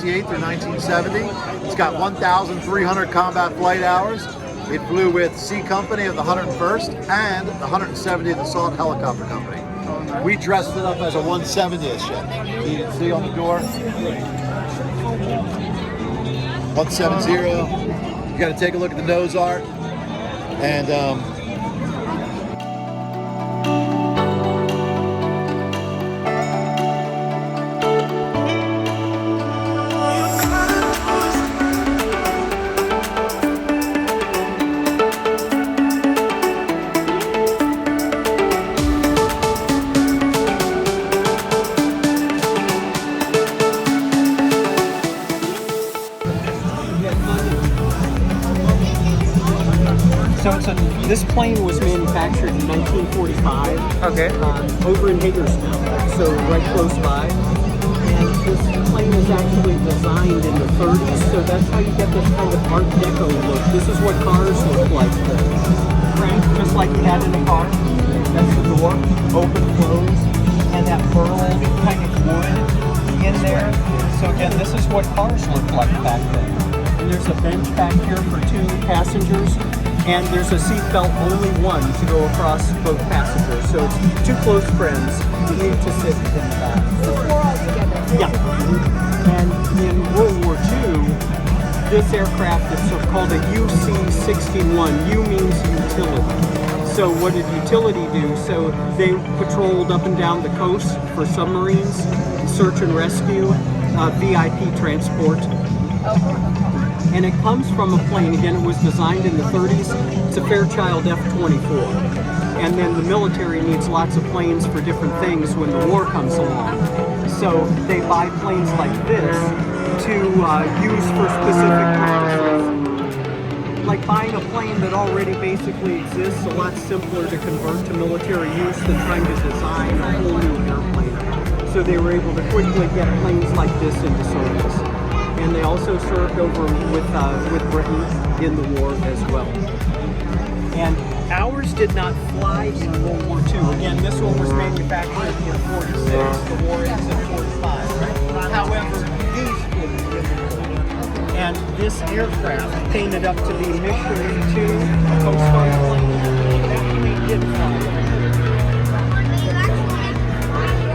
1968 through 1970. It's got 1,300 combat flight hours. It flew with C Company of the 101st and the 170th Assault Helicopter Company. We dressed it up as a 170th ship. You can see on the door. 170. You got to take a look at the nose art. And this plane was manufactured in 1945. Okay. Over in Hagerstown, so right close by. And this plane was actually designed in the 30s, so that's how you get this kind of Art Deco look. This is what cars look like. The crank, just like you had in a car. That's the door, open, close, and that burled kind of wood in there. So again, this is what cars looked like back then. And there's a bench back here for 2 passengers. And there's a seatbelt, only one, to go across both passengers. So it's 2 close friends. You need to sit in the back. So we're all together. Yeah. And in World War II, this aircraft is called a UC-61. U means utility. So what did utility do? So they patrolled up and down the coast for submarines, search and rescue, VIP transport. And it comes from a plane, again, it was designed in the 30s. It's a Fairchild F-24. And then the military needs lots of planes for different things when the war comes along. So they buy planes like this to use for specific purposes. Like buying a plane that already basically exists, a lot simpler to convert to military use than trying to design a whole new airplane. So they were able to quickly get planes like this into service. And they also served over with Britain in the war as well. And ours did not fly in World War II. Again, this one was manufactured in 46. The war ends in 45. Right? However, these didn't. And this aircraft painted up to be Mission 2, a Coast Guard plane. That plane did fly.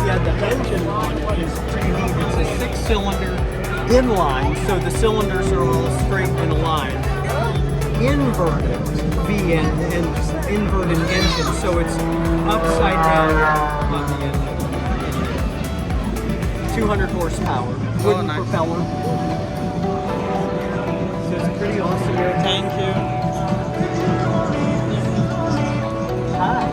Yeah, the engine on it is pretty neat. It's a 6-cylinder inline, so the cylinders are all straight in a line. Inverted VN and inverted engine, so it's upside down on the engine. 200 horsepower, wooden propeller. So it's pretty awesome aircraft. Thank you. Hi.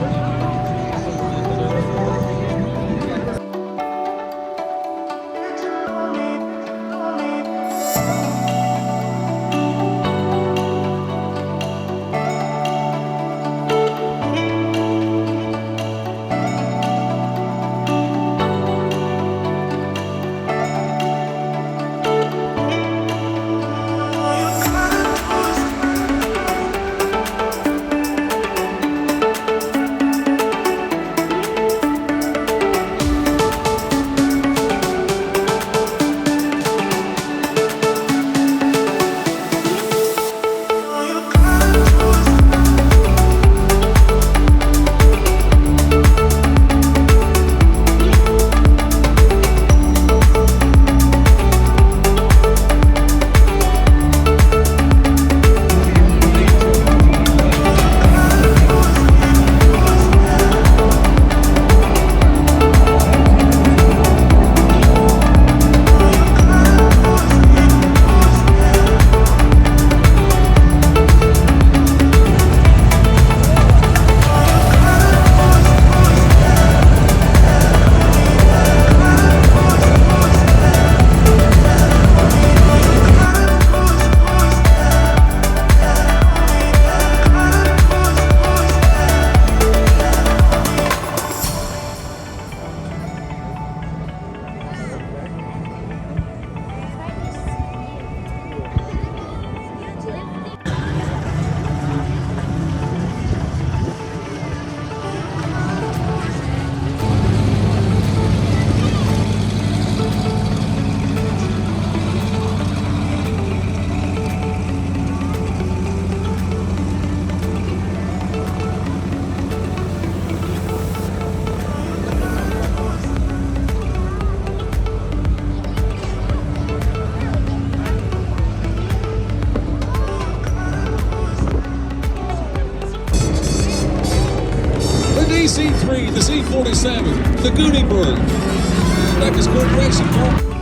DC-3, the C-47, the Goody Bird. Back is corporation.